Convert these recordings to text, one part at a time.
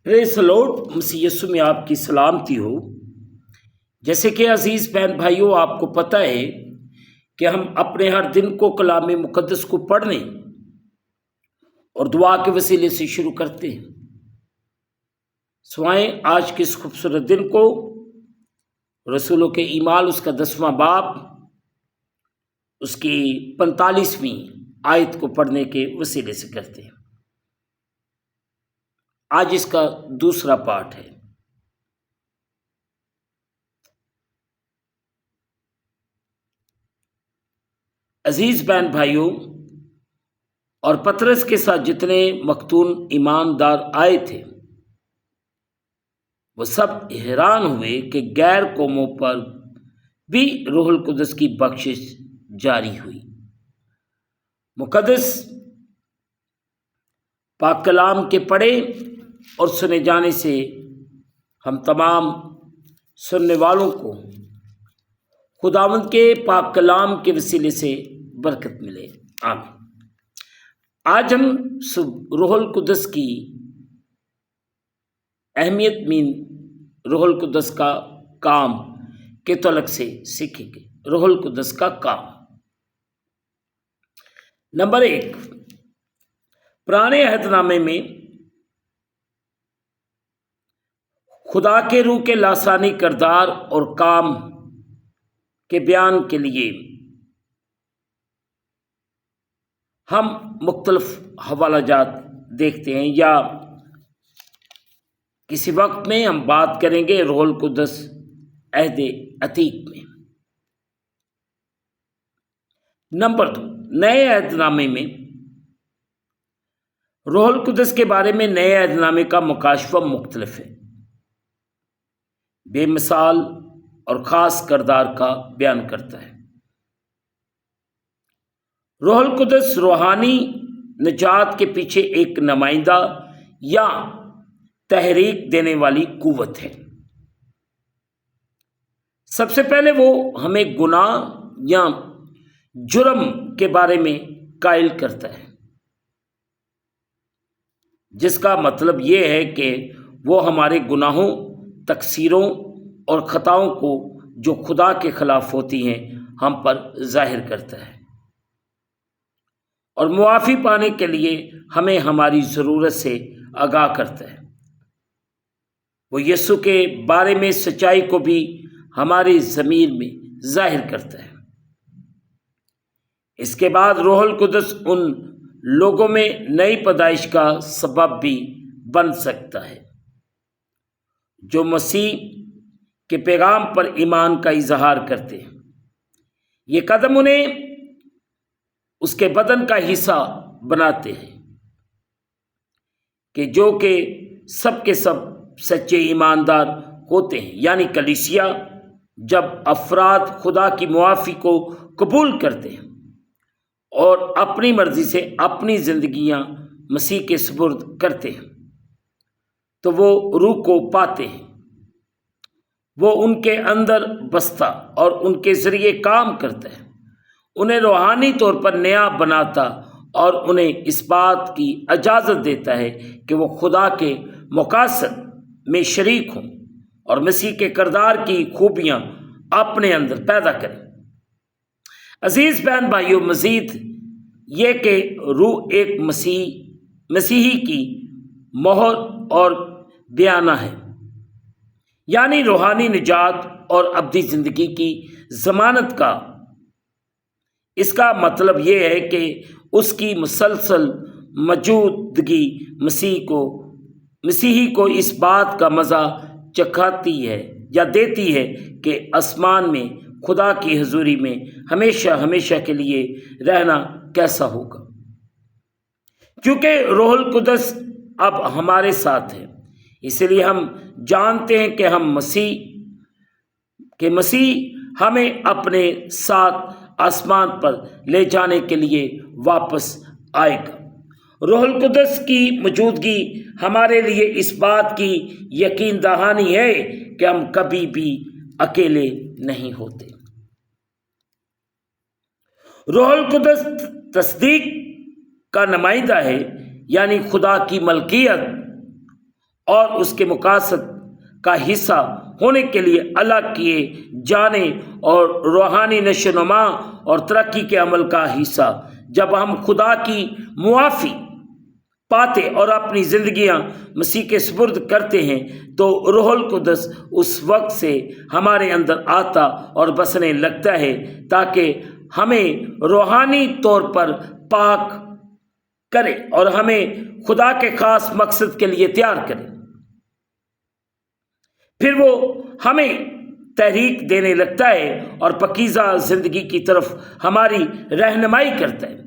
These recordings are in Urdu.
پریز دی لارڈ، مسیح یسوع میں آپ کی سلامتی ہو۔ جیسے کہ عزیز بہن بھائیوں، آپ کو پتہ ہے کہ ہم اپنے ہر دن کو کلام مقدس کو پڑھنے اور دعا کے وسیلے سے شروع کرتے ہیں۔ سوائیں آج کے اس خوبصورت دن کو رسولوں کے اعمال اس کا 10واں باب اس کی 45ویں آیت کو پڑھنے کے وسیلے سے کرتے ہیں۔ آج اس کا دوسرا پارٹ ہے۔ عزیز بہن بھائیوں، اور پطرس کے ساتھ جتنے مختون ایماندار آئے تھے وہ سب حیران ہوئے کہ غیر قوموں پر بھی روح القدس کی بخشش جاری ہوئی۔ مقدس پاک کلام کے پڑھے اور سنے جانے سے ہم تمام سننے والوں کو خداوند کے پاک کلام کے وسیلے سے برکت ملے، آمین۔ آج ہم روح القدس کی اہمیت روح القدس کا کام کے تعلق سے سیکھیں گے۔ روح القدس کا کام۔ نمبر 1، پرانے عہد نامے میں خدا کے روح کے لاسانی کردار اور کام کے بیان کے لیے ہم مختلف حوالہ جات دیکھتے ہیں، یا کسی وقت میں ہم بات کریں گے روح القدس عہد عتیق میں۔ نمبر 2، نئے عہد نامے میں روح القدس کے بارے میں نئے عہد نامے کا مکاشفہ مختلف ہے، بے مثال اور خاص کردار کا بیان کرتا ہے۔ روح القدس روحانی نجات کے پیچھے ایک نمائندہ یا تحریک دینے والی قوت ہے۔ سب سے پہلے وہ ہمیں گناہ یا جرم کے بارے میں قائل کرتا ہے، جس کا مطلب یہ ہے کہ وہ ہمارے گناہوں، تقصیروں اور خطاؤں کو جو خدا کے خلاف ہوتی ہیں ہم پر ظاہر کرتا ہے، اور معافی پانے کے لیے ہمیں ہماری ضرورت سے آگاہ کرتا ہے۔ وہ یسوع کے بارے میں سچائی کو بھی ہماری ضمیر میں ظاہر کرتا ہے۔ اس کے بعد روح القدس ان لوگوں میں نئی پیدائش کا سبب بھی بن سکتا ہے جو مسیح کے پیغام پر ایمان کا اظہار کرتے ہیں۔ یہ قدم انہیں اس کے بدن کا حصہ بناتے ہیں کہ جو کہ سب کے سب سچے ایماندار ہوتے ہیں، یعنی کلیسیا جب افراد خدا کی معافی کو قبول کرتے ہیں اور اپنی مرضی سے اپنی زندگیاں مسیح کے سپرد کرتے ہیں تو وہ روح کو پاتے ہیں۔ وہ ان کے اندر بستا اور ان کے ذریعے کام کرتا ہے، انہیں روحانی طور پر نیا بناتا اور انہیں اس بات کی اجازت دیتا ہے کہ وہ خدا کے مقاصد میں شریک ہوں اور مسیح کے کردار کی خوبیاں اپنے اندر پیدا کریں۔ عزیز بہن بھائیوں، مزید یہ کہ روح ایک مسیحی کی مہر اور بیانہ ہے، یعنی روحانی نجات اور ابدی زندگی کی ضمانت کا۔ اس کا مطلب یہ ہے کہ اس کی مسلسل موجودگی مسیحی کو اس بات کا مزہ چکھاتی ہے یا دیتی ہے کہ آسمان میں خدا کی حضوری میں ہمیشہ ہمیشہ کے لیے رہنا کیسا ہوگا۔ کیونکہ روح القدس اب ہمارے ساتھ ہے، اس لیے ہم جانتے ہیں کہ مسیح ہمیں اپنے ساتھ آسمان پر لے جانے کے لیے واپس آئے گا۔ روح القدس کی موجودگی ہمارے لیے اس بات کی یقین دہانی ہے کہ ہم کبھی بھی اکیلے نہیں ہوتے۔ روح القدس تصدیق کا نمائندہ ہے، یعنی خدا کی ملکیت اور اس کے مقاصد کا حصہ ہونے کے لیے الگ کیے جانے اور روحانی نشو و نما اور ترقی کے عمل کا حصہ۔ جب ہم خدا کی معافی پاتے اور اپنی زندگیاں مسیح کے سپرد کرتے ہیں تو روح القدس اس وقت سے ہمارے اندر آتا اور بسنے لگتا ہے تاکہ ہمیں روحانی طور پر پاک کرے اور ہمیں خدا کے خاص مقصد کے لیے تیار کرے۔ پھر وہ ہمیں تحریک دینے لگتا ہے اور پاکیزہ زندگی کی طرف ہماری رہنمائی کرتا ہے،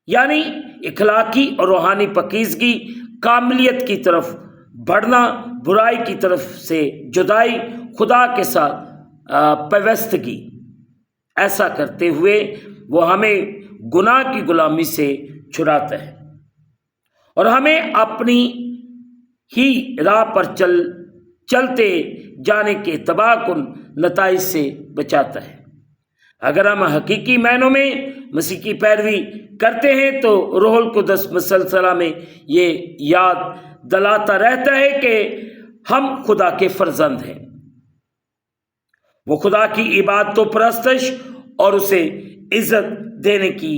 یعنی اخلاقی اور روحانی پاکیزگی، کاملیت کی طرف بڑھنا، برائی کی طرف سے جدائی، خدا کے ساتھ پیوستگی۔ ایسا کرتے ہوئے وہ ہمیں گناہ کی غلامی سے چھڑاتا ہے اور ہمیں اپنی ہی راہ پر چلتے جانے کے تباہ کن نتائج سے بچاتا ہے۔ اگر ہم حقیقی معنوں میں مسیح کی پیروی کرتے ہیں تو روح القدس مسلسل میں یہ یاد دلاتا رہتا ہے کہ ہم خدا کے فرزند ہیں۔ وہ خدا کی عبادت و پرستش اور اسے عزت دینے کی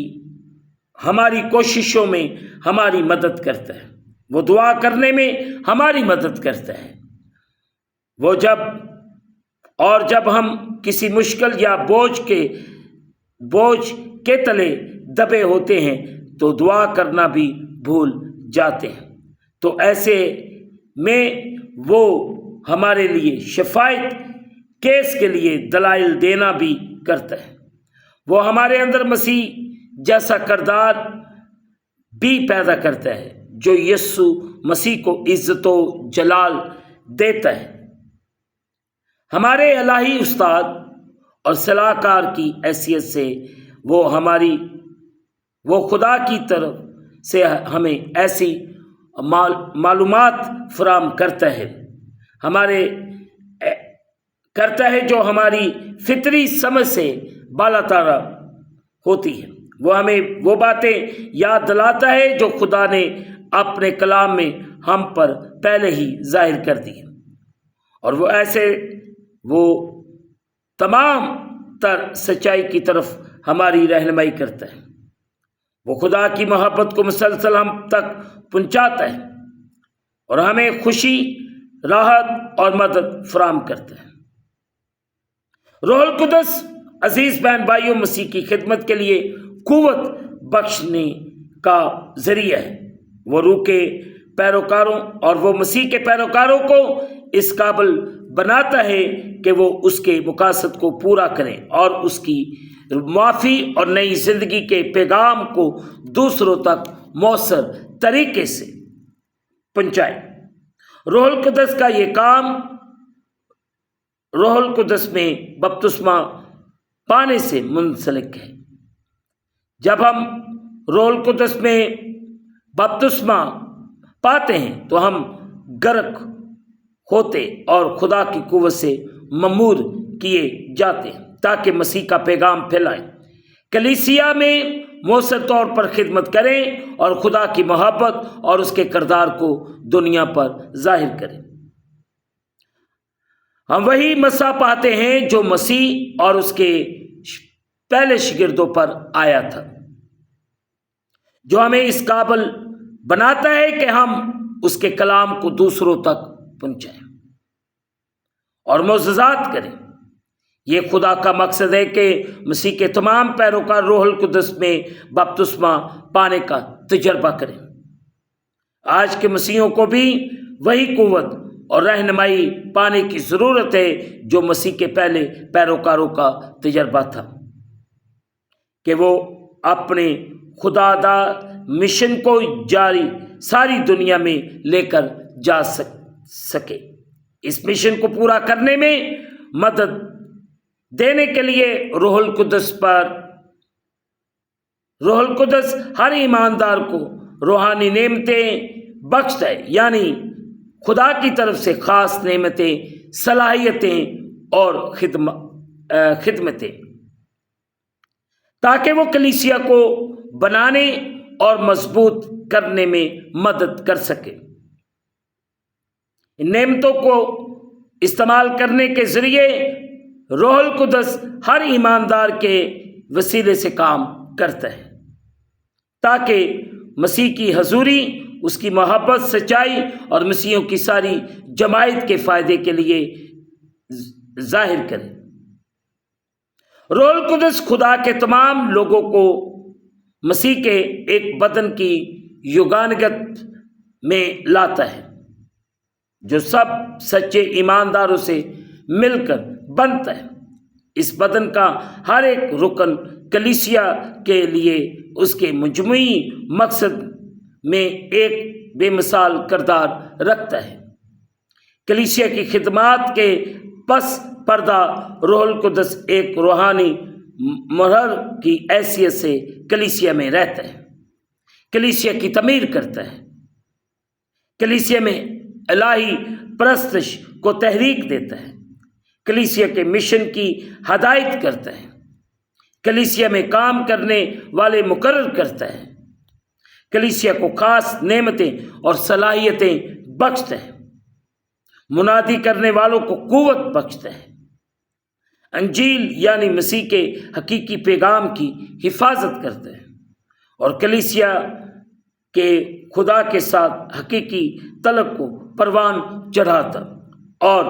ہماری کوششوں میں ہماری مدد کرتا ہے۔ وہ دعا کرنے میں ہماری مدد کرتا ہے۔ جب ہم کسی مشکل یا بوجھ کے تلے دبے ہوتے ہیں تو دعا کرنا بھی بھول جاتے ہیں، تو ایسے میں وہ ہمارے لیے شفاعت کیس کے لیے دلائل دینا بھی کرتا ہے۔ وہ ہمارے اندر مسیح جیسا کردار بھی پیدا کرتا ہے جو یسوع مسیح کو عزت و جلال دیتا ہے۔ ہمارے الہی استاد اور صلاح کار کی حیثیت سے وہ خدا کی طرف سے ہمیں ایسی معلومات فراہم کرتا ہے جو ہماری فطری سمجھ سے بالاتر ہوتی ہے۔ وہ ہمیں وہ باتیں یاد دلاتا ہے جو خدا نے اپنے کلام میں ہم پر پہلے ہی ظاہر کر دی ہے، اور وہ تمام تر سچائی کی طرف ہماری رہنمائی کرتا ہے۔ وہ خدا کی محبت کو مسلسل ہم تک پہنچاتا ہے اور ہمیں خوشی، راحت اور مدد فراہم کرتا ہے۔ روح القدس عزیز بہن بھائیوں مسیح کی خدمت کے لیے قوت بخشنے کا ذریعہ ہے۔ وہ روح کے پیروکاروں اور وہ مسیح کے پیروکاروں کو اس قابل بناتا ہے کہ وہ اس کے مقاصد کو پورا کریں اور اس کی معافی اور نئی زندگی کے پیغام کو دوسروں تک مؤثر طریقے سے پہنچائیں۔ روح القدس کا یہ کام روح القدس میں بپتسمہ پانے سے منسلک ہے۔ جب ہم روح القدس میں بپتسمہ پاتے ہیں تو ہم غرق ہوتے اور خدا کی قوت سے ممور کیے جاتے ہیں تاکہ مسیح کا پیغام پھیلائیں، کلیسیا میں مؤثر طور پر خدمت کریں اور خدا کی محبت اور اس کے کردار کو دنیا پر ظاہر کریں۔ ہم وہی مسا پاتے ہیں جو مسیح اور اس کے پہلے شاگردوں پر آیا تھا، جو ہمیں اس قابل بناتا ہے کہ ہم اس کے کلام کو دوسروں تک پہنچائیں اور معجزات کریں۔ یہ خدا کا مقصد ہے کہ مسیح کے تمام پیروکار روح القدس میں بپتسمہ پانے کا تجربہ کریں۔ آج کے مسیحیوں کو بھی وہی قوت اور رہنمائی پانے کی ضرورت ہے جو مسیح کے پہلے پیروکاروں کا تجربہ تھا، کہ وہ اپنے خدا داد مشن کو ساری دنیا میں لے کر جا سکے۔ اس مشن کو پورا کرنے میں مدد دینے کے لیے روح القدس ہر ایماندار کو روحانی نعمتیں بخشتا ہے، یعنی خدا کی طرف سے خاص نعمتیں، صلاحیتیں اور خدمتیں، تاکہ وہ کلیسیا کو بنانے اور مضبوط کرنے میں مدد کر سکے۔ ان نعمتوں کو استعمال کرنے کے ذریعے روح القدس ہر ایماندار کے وسیلے سے کام کرتا ہے تاکہ مسیح کی حضوری، اس کی محبت، سچائی اور مسیحیوں کی ساری جماعت کے فائدے کے لیے ظاہر کرے۔ روح القدس خدا کے تمام لوگوں کو مسیح کے ایک بدن کی یگانگت میں لاتا ہے جو سب سچے ایمانداروں سے مل کر بنتا ہے۔ اس بدن کا ہر ایک رکن کلیسیا کے لیے اس کے مجموعی مقصد میں ایک بے مثال کردار رکھتا ہے۔ کلیسیا کی خدمات کے پس پردہ روح القدس ایک روحانی مرہر کی حیثیت سے کلیسیا میں رہتا ہے، کلیسیا کی تعمیر کرتا ہے، کلیسیا میں الہی پرستش کو تحریک دیتا ہے، کلیسیا کے مشن کی ہدایت کرتا ہے، کلیسیا میں کام کرنے والے مقرر کرتا ہے، کلیسیا کو خاص نعمتیں اور صلاحیتیں بخشتا ہے، منادی کرنے والوں کو قوت بخشتا ہے، انجیل یعنی مسیح کے حقیقی پیغام کی حفاظت کرتا ہے اور کلیسیا کے خدا کے ساتھ حقیقی تعلق کو پروان چڑھاتا اور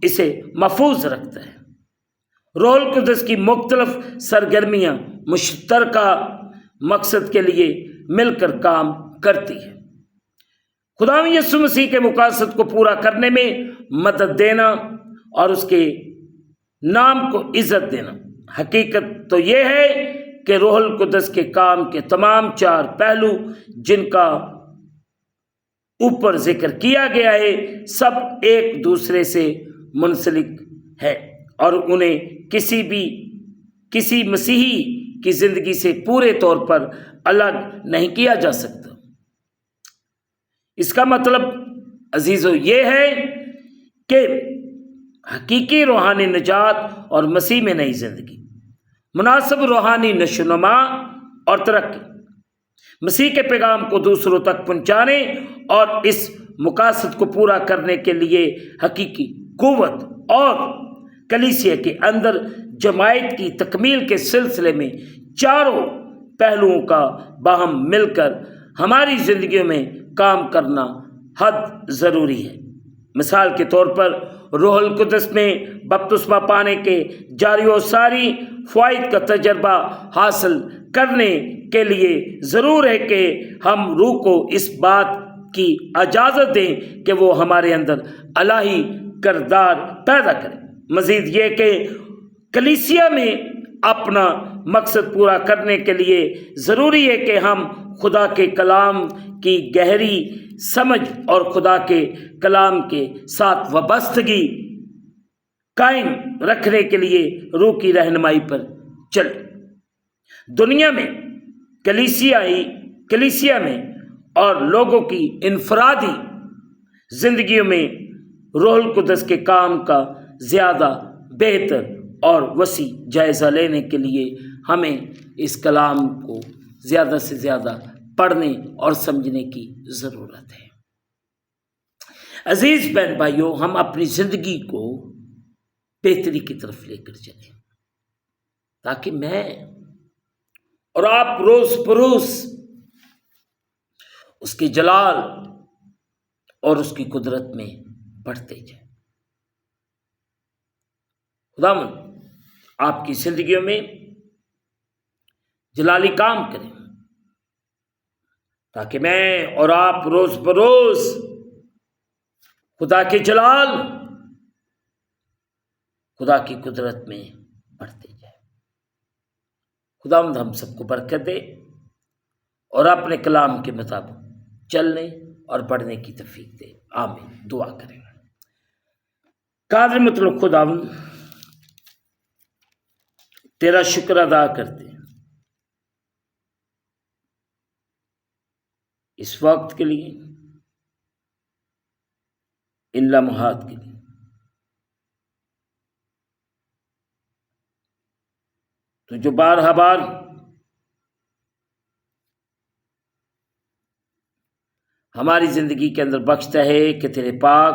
اسے محفوظ رکھتا ہے۔ روح القدس کی مختلف سرگرمیاں مشترکہ مقصد کے لیے مل کر کام کرتی ہے۔ خداوند یسوع مسیح کے مقاصد کو پورا کرنے میں مدد دینا اور اس کے نام کو عزت دینا۔ حقیقت تو یہ ہے کہ روح القدس کے کام کے تمام چار پہلو جن کا اوپر ذکر کیا گیا ہے سب ایک دوسرے سے منسلک ہے اور انہیں کسی مسیحی کی زندگی سے پورے طور پر الگ نہیں کیا جا سکتا۔ اس کا مطلب عزیزو یہ ہے کہ حقیقی روحانی نجات اور مسیح میں نئی زندگی، مناسب روحانی نشوونما اور ترقی، مسیح کے پیغام کو دوسروں تک پہنچانے اور اس مقاصد کو پورا کرنے کے لیے حقیقی قوت اور کلیسیا کے اندر جماعت کی تکمیل کے سلسلے میں چاروں پہلوؤں کا باہم مل کر ہماری زندگیوں میں کام کرنا حد ضروری ہے۔ مثال کے طور پر روح القدس میں بپتسمہ پانے کے جاری و ساری فوائد کا تجربہ حاصل کرنے کے لیے ضرور ہے کہ ہم روح کو اس بات کی اجازت دیں کہ وہ ہمارے اندر الہی کردار پیدا کرے۔ مزید یہ کہ کلیسیا میں اپنا مقصد پورا کرنے کے لیے ضروری ہے کہ ہم خدا کے کلام کی گہری سمجھ اور خدا کے کلام کے ساتھ وابستگی قائم رکھنے کے لیے روح کی رہنمائی پر چلیں۔ دنیا میں کلیسیا میں اور لوگوں کی انفرادی زندگیوں میں روح القدس کے کام کا زیادہ بہتر اور وسیع جائزہ لینے کے لیے ہمیں اس کلام کو زیادہ سے زیادہ پڑھنے اور سمجھنے کی ضرورت ہے۔ عزیز بہن بھائیوں، ہم اپنی زندگی کو بہتری کی طرف لے کر چلیں تاکہ میں اور آپ روز بروز اس کے جلال اور اس کی قدرت میں بڑھتے جائیں۔ خداوند آپ کی زندگیوں میں جلالی کام کریں تاکہ میں اور آپ روز بروز خدا کے جلال، خدا کی قدرت میں بڑھتے جائیں۔ خداوند ہم سب کو برکت دے اور اپنے کلام کے مطابق چلنے اور پڑھنے کی توفیق دے، آمین۔ دعا کریں۔ قادر مطلق خداوند، تیرا شکر ادا کرتے ہیں اس وقت کے لیے، ان لمحات کے لیے۔ تو جو بار ہماری زندگی کے اندر بخشتا ہے کہ تیرے پاک